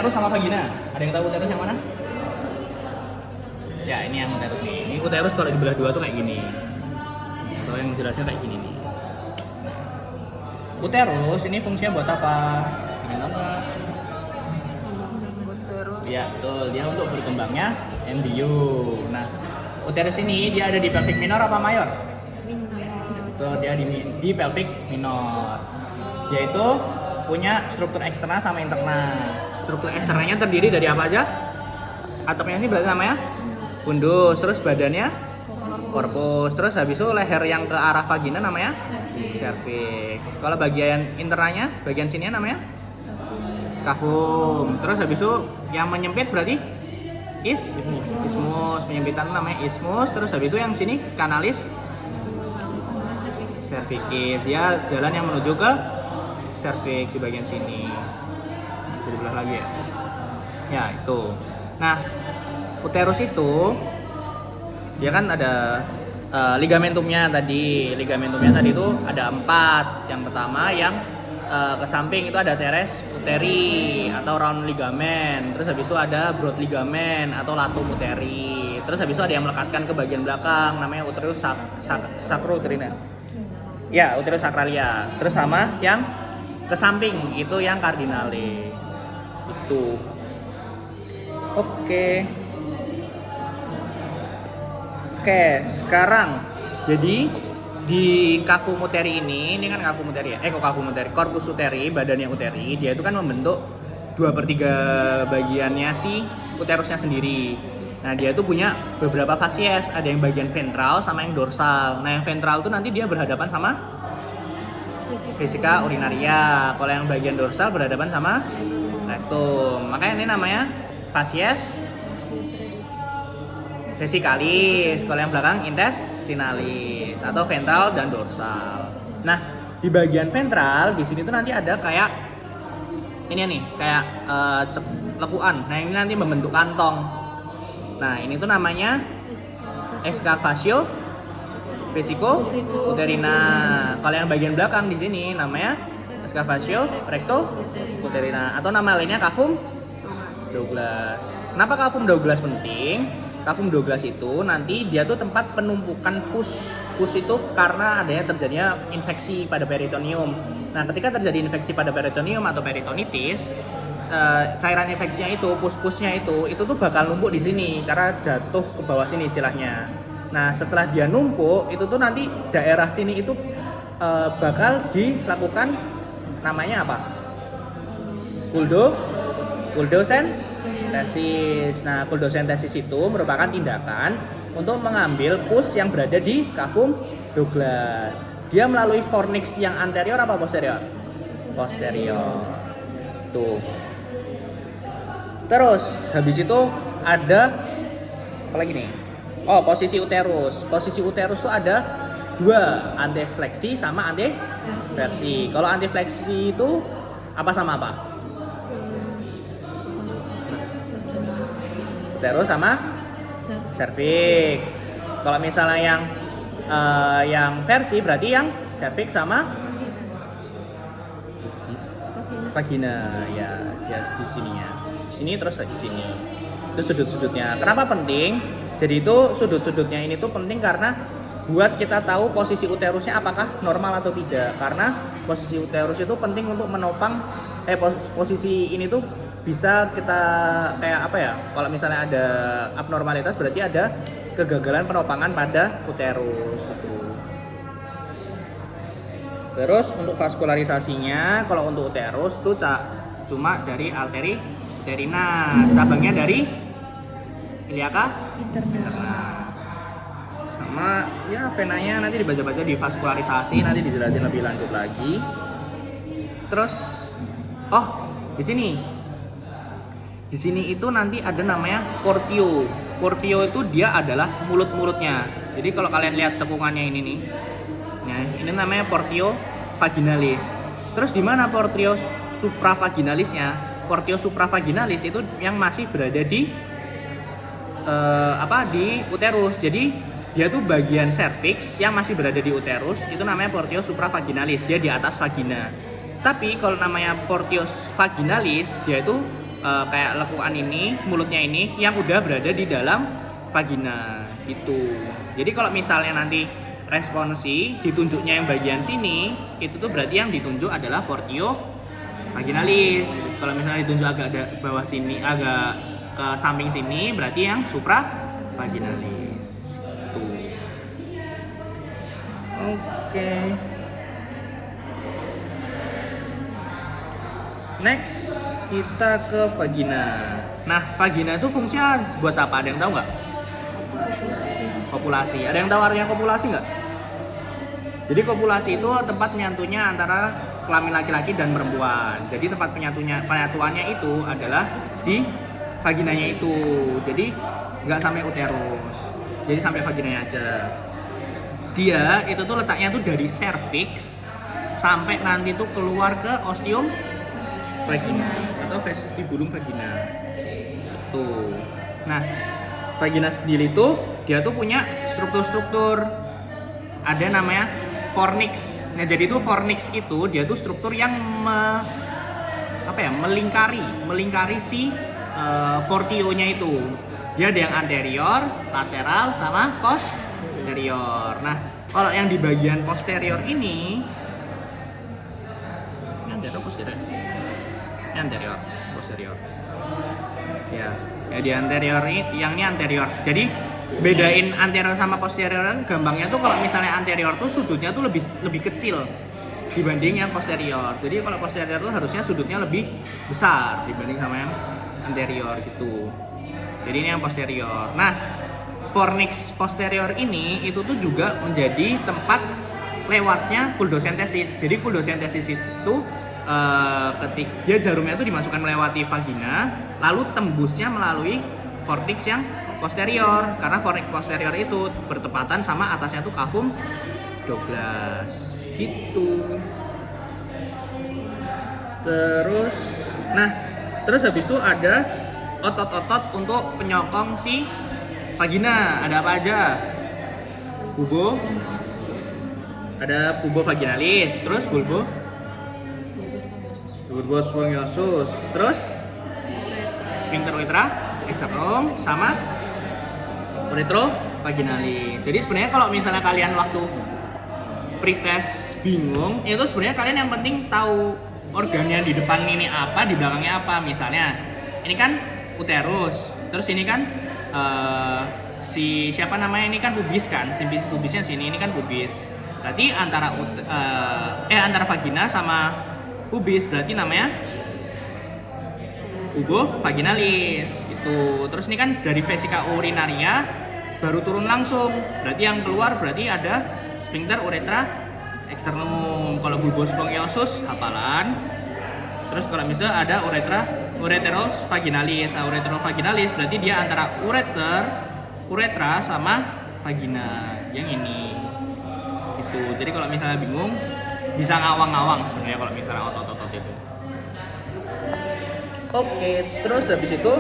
uterus sama vagina. Ada yang tahu uterus yang mana? Ya, ini yang uterus nih. Ini uterus kalau dibelah dua tuh kayak gini. Kalau yang jelasnya kayak gini nih. Uterus ini fungsinya buat apa? Ingin tahu nggak? Uterus. Ya, betul. Dia untuk berkembangnya embrio. Nah, uterus ini dia ada di pelvic minor apa mayor? Betul, dia di pelvic minor. Yaitu punya struktur eksternal sama internal. Struktur eksternalnya terdiri dari apa aja? Atopnya ini berarti namanya fundus, terus badannya korpus, terus habis itu leher yang ke arah vagina namanya cervix. Kalau bagian internalnya, bagian sini namanya cavum. Terus habis itu yang menyempit berarti ismus. Penyempitan namanya ismus. Terus habis itu yang sini kanalis cervix. Ya, jalan yang menuju ke cervix di bagian sini. Bisa dibelah lagi ya. Ya, itu. Nah, uterus itu dia kan ada ligamentumnya tadi. Ligamentumnya tadi itu ada 4. Yang pertama yang ke samping itu ada teres uteri atau round ligamen. Terus habis itu ada broad ligamen atau latum uteri. Terus habis itu ada yang melekatkan ke bagian belakang namanya uterus sacrouterina. Ya, uterus sacralia. Terus sama yang ke samping itu yang cardinale. Itu. Oke, sekarang jadi di cavum uteri ini kan cavum uteri ya? Kok cavum uteri? Corpus uteri, badannya uteri, dia itu kan membentuk 2/3 bagiannya si uterusnya sendiri. Nah, dia itu punya beberapa fasies, ada yang bagian ventral sama yang dorsal. Nah, yang ventral itu nanti dia berhadapan sama vesika urinaria. Kalau yang bagian dorsal berhadapan sama rectum. Makanya ini namanya fasies vesikalis. Kalau yang belakang intestinalis atau ventral dan dorsal. Nah, di bagian ventral di sini tuh nanti ada kayak ini nih, kayak lekuan. Nah, ini nanti membentuk kantong. Nah, ini tuh namanya excavatio vesico uterina. Kalau yang bagian belakang di sini namanya excavatio recto uterina atau nama lainnya cavum Douglas. Kenapa cavum Douglas penting? Cavum Douglas itu nanti dia tuh tempat penumpukan pus. Pus itu karena adanya terjadinya infeksi pada peritoneum. Nah, ketika terjadi infeksi pada peritoneum atau peritonitis, cairan infeksinya itu, pus-pusnya itu tuh bakal numpuk di sini, karena jatuh ke bawah sini istilahnya. Nah, setelah dia numpuk, itu tuh nanti daerah sini itu bakal dilakukan namanya apa? Kuldosentesis. Nah, kuldosentesis itu merupakan tindakan untuk mengambil pus yang berada di cavum Douglas. Dia melalui fornix yang anterior apa posterior? Posterior. Tuh. Terus habis itu ada apa lagi nih? Oh, posisi uterus. Posisi uterus itu ada 2, antifleksi sama antiversi. Kalau antifleksi itu apa sama apa? Uterus sama cervix. Kalau misalnya yang versi berarti yang cervix sama vagina ya di sininya. Di sini terus di sini. Itu sudut-sudutnya. Kenapa penting? Jadi itu sudut-sudutnya ini tuh penting karena buat kita tahu posisi uterusnya apakah normal atau tidak. Karena posisi uterus itu penting untuk menopang posisi ini tuh bisa kita kayak apa ya? Kalau misalnya ada abnormalitas berarti ada kegagalan penopangan pada uterus gitu. Terus untuk vaskularisasinya, kalau untuk uterus tuh cuma dari arteri uterina, cabangnya dari iliaka interna. Sama ya venanya nanti dibaca-baca di vaskularisasi, nanti dijelasin lebih lanjut lagi. Terus di sini itu nanti ada namanya portio. Portio itu dia adalah mulut-mulutnya. Jadi kalau kalian lihat cekungannya ini nih. Nah, ini namanya portio vaginalis. Terus di mana portio supravaginalisnya? Portio supravaginalis itu yang masih berada di di uterus. Jadi dia tuh bagian cervix yang masih berada di uterus, itu namanya portio supravaginalis. Dia di atas vagina. Tapi kalau namanya portio vaginalis, dia itu kayak lekukan ini, mulutnya ini yang udah berada di dalam vagina gitu. Jadi kalau misalnya nanti responsi ditunjuknya yang bagian sini, itu tuh berarti yang ditunjuk adalah portio vaginalis. Kalau misalnya ditunjuk agak bawah sini, agak ke samping sini, berarti yang supra vaginalis. Tuh. Oke. Next kita ke vagina. Nah, vagina itu fungsinya buat apa? Ada yang tahu nggak? Kopulasi. Ada yang tahu artinya kopulasi nggak? Jadi kopulasi itu tempat menyatunya antara kelamin laki-laki dan perempuan. Jadi tempat penyatuannya itu adalah di vaginanya itu. Jadi nggak sampai uterus. Jadi sampai vaginanya aja. Dia itu tuh letaknya tuh dari cervix sampai nanti tuh keluar ke ostium vagina atau vestibulum vagina. Tuh. Nah, vagina sendiri tuh dia tuh punya struktur-struktur. Ada namanya fornix. Nah, jadi tuh fornix itu dia tuh struktur yang melingkari si portionya itu. Dia ada yang anterior, lateral, sama posterior. Nah, kalau yang di bagian posterior ini anterior posterior. Posterior. Ya di anterior yang ini anterior. Jadi bedain anterior sama posterior gampangnya tuh kalau misalnya anterior tuh sudutnya tuh lebih kecil dibanding yang posterior. Jadi kalau posterior tuh harusnya sudutnya lebih besar dibanding sama yang anterior gitu. Jadi ini yang posterior. Nah, fornix posterior ini itu tuh juga menjadi tempat lewatnya kuldosentesis. Jadi kuldosentesis itu ketika dia jarumnya itu dimasukkan melewati vagina, lalu tembusnya melalui fornix yang posterior, karena fornix posterior itu bertepatan sama atasnya tuh cavum Douglas gitu. Terus habis itu ada otot-otot untuk penyokong si vagina. Ada apa aja? Ada pubo vaginalis, terus bulbo sponiosus, terus sphincter uretra externum sama uretrovaginalis. Jadi sebenarnya kalau misalnya kalian waktu pretest bingung, itu sebenarnya kalian yang penting tahu organnya di depan ini apa, di belakangnya apa. Misalnya ini kan uterus, terus ini kan ini kan pubis kan, simpis pubisnya sini, ini kan pubis. Berarti antara vagina sama pubis berarti namanya pubo vaginalis gitu. Terus ini kan dari vesika urinaria baru turun langsung. Berarti yang keluar berarti ada sphincter uretra externum. Kalau bulbus spongiosus hafalan. Terus kalau misalnya ada ureteros vaginalis. Nah, uretrovaginalis berarti dia antara uretra sama vagina yang ini. Gitu. Jadi kalau misalnya bingung bisa ngawang-ngawang sebenarnya kalau misalnya otot-otot itu. Oke, terus habis itu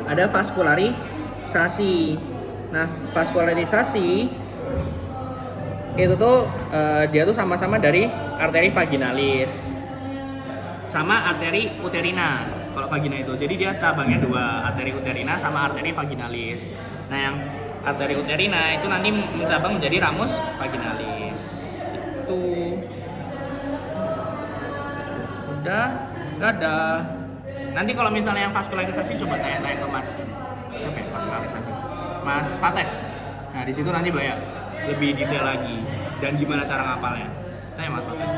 ada vaskularisasi. Nah, vaskularisasi itu tuh dia tuh sama-sama dari arteri vaginalis sama arteri uterina kalau vagina itu. Jadi dia cabangnya dua, arteri uterina sama arteri vaginalis. Nah, yang arteri uterina itu nanti mencabang menjadi ramus vaginalis. Itu udah nggak ada. Nanti kalau misalnya yang vaskularisasi coba tanya-tanya ke Mas vaskularisasi Mas Fateh. Nah, di situ nanti banyak lebih detail lagi dan gimana cara ngapalnya. Tanya Mas Fateh.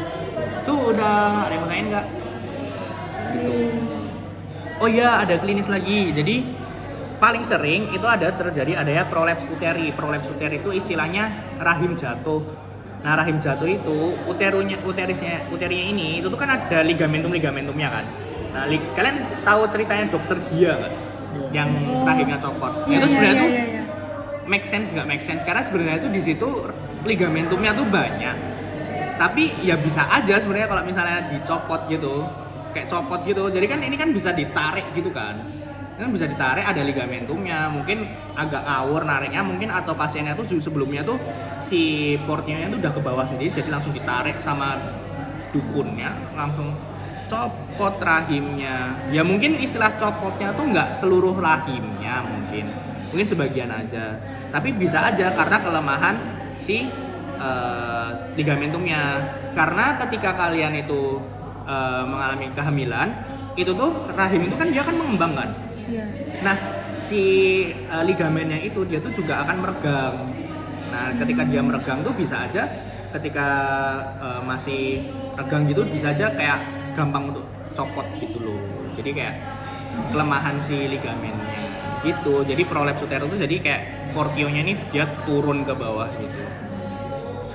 Udah ada yang mau tanyain nggak? Gitu. Oh iya, ada klinis lagi. Jadi paling sering itu terjadi adanya prolaps uteri. Prolaps uteri itu istilahnya rahim jatuh. Nah, rahim jatuh itu uterinya ini itu tuh kan ada ligamentumnya kan. Nah, kalian tahu ceritanya dokter Gia nggak? Yang rahimnya copot. Itu sebenarnya tuh make sense nggak make sense? Karena sebenarnya itu di situ ligamentumnya tuh banyak. Tapi ya bisa aja sebenarnya kalau misalnya dicopot gitu, kayak copot gitu. Jadi kan ini kan bisa ditarik gitu kan. Kan bisa ditarik, ada ligamentumnya, mungkin agak ngawur nariknya mungkin, atau pasiennya tuh sebelumnya tuh si portnya tuh udah ke bawah sendiri, jadi langsung ditarik sama dukunnya, langsung copot rahimnya. Ya mungkin istilah copotnya tuh nggak seluruh rahimnya, mungkin sebagian aja. Tapi bisa aja karena kelemahan si ligamentumnya. Karena ketika kalian itu mengalami kehamilan, itu tuh rahim itu kan dia kan mengembang kan. Iya. Nah, si ligamennya itu dia tuh juga akan meregang. Nah, ketika dia meregang tuh bisa aja ketika masih regang gitu bisa aja kayak gampang untuk copot gitu loh. Jadi kayak kelemahan si ligamennya gitu. Jadi prolaps uterus tuh jadi kayak portionya ini dia turun ke bawah gitu.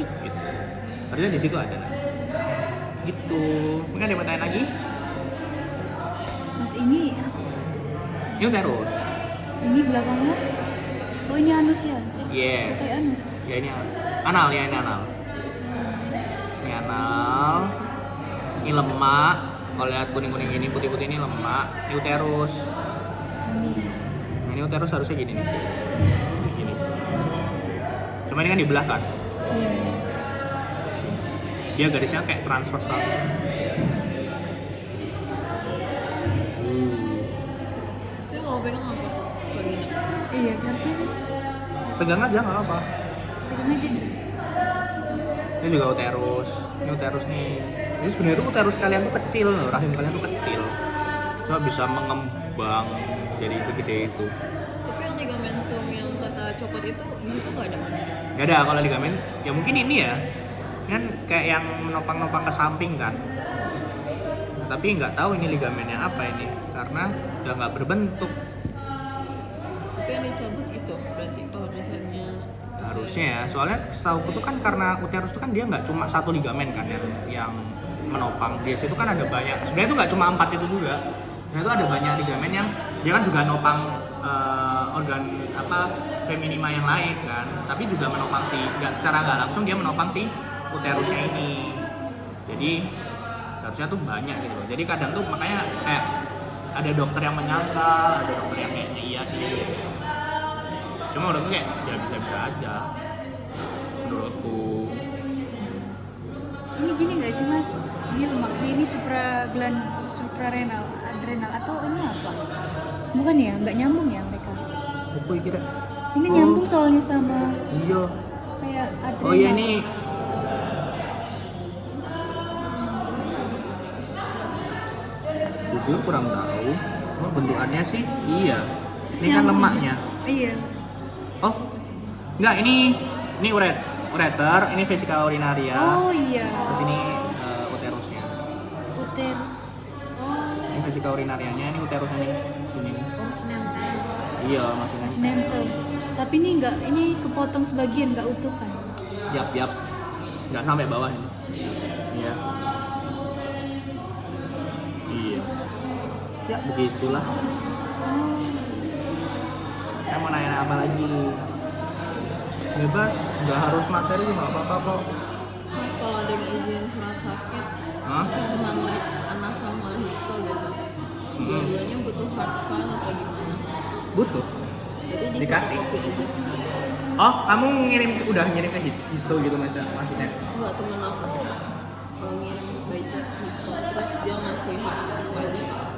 Gitu. Harusnya di situ ada. Gitu. Mungkin ada yang mau tanya lagi? Mas ini Ini uterus. ini belakangnya. Oh ini anus ya? Yes. Kayak anus. Ya ini anal ya ini anal. Ini anal. Ini lemak. Kalau lihat kuning-kuning ini, putih-putih ini lemak. Ini uterus. Nah, ini uterus harusnya gini nih. Gini. Cuma ini kan dibelah kan. Iya. Dia garisnya kayak transversal. Saya mau pegang apa? Vagina. Iya harusnya nih. Pegang aja nggak apa. Pegang aja deh. Ini juga uterus. Ini uterus nih. Jadi sebenarnya tuh uterus kalian tuh kecil loh, rahim kalian tuh kecil. Cuma bisa mengembang jadi segede itu. Tapi yang ligamentum yang kata copot itu di situ nggak ada mas? Gak ada kalau ligamen. Ya mungkin ini ya. Kan kayak yang menopang-nopang ke samping kan. Tapi nggak tahu ini ligamennya apa ini karena udah nggak berbentuk. Tapi yang dicabut itu berarti kalau misalnya Harusnya ya, soalnya setahu tuh kan karena uterus tuh kan dia nggak cuma satu ligamen kan yang menopang. Di situ kan ada banyak. Sebenarnya itu nggak cuma 4 itu juga. Sebenarnya itu ada banyak ligamen yang dia kan juga nopang organ apa feminima yang lain kan. Tapi juga menopang si secara nggak langsung dia menopang si uterusnya ini. Jadi harusnya tuh banyak gitu loh. Jadi kadang tuh makanya kayak ada dokter yang menyangkal, ada dokter yang kayaknya iya gitu. Cuma menurutku kayak ya bisa-bisa aja menurutku. Ini gini nggak sih mas? Ini lemaknya ini suprarenal, adrenal atau ini apa? Bukan ya? Nggak nyambung ya mereka? Apa kira? Ini nyambung soalnya sama Iya. kayak adrenal. Oh iya ini. Jujur kurang tahu. Oh bentukannya sih iya. Ini kan lemaknya. Iya. Oh, enggak ini ureter, ini vesika urinaria. Oh iya. Terus ini uterusnya. Uterus. Oh. Ini vesika urinarianya, ini uterusnya nih. Sini. oh masih nempel. Iya, masih Masih nempel. nempel. Tapi ini enggak, ini kepotong sebagian nggak utuh kan? Yap. Enggak sampai bawah ini. Iya. Iya. Ya, begitulah. Saya mau nanya apa lagi? Bebas, nggak harus materi juga nggak apa-apa kok. Mas kalau ada yang izin surat sakit, Hah? tapi cuma lab anak sama histo gitu. Dua-duanya butuh hard file atau gimana? Butuh. Jadi di Dikasih. fotokopi aja. Oh, kamu udah ngirim ke histo gitu maksudnya? Enggak, temen aku ngirim by chat histo terus dia ngasih hard file-nya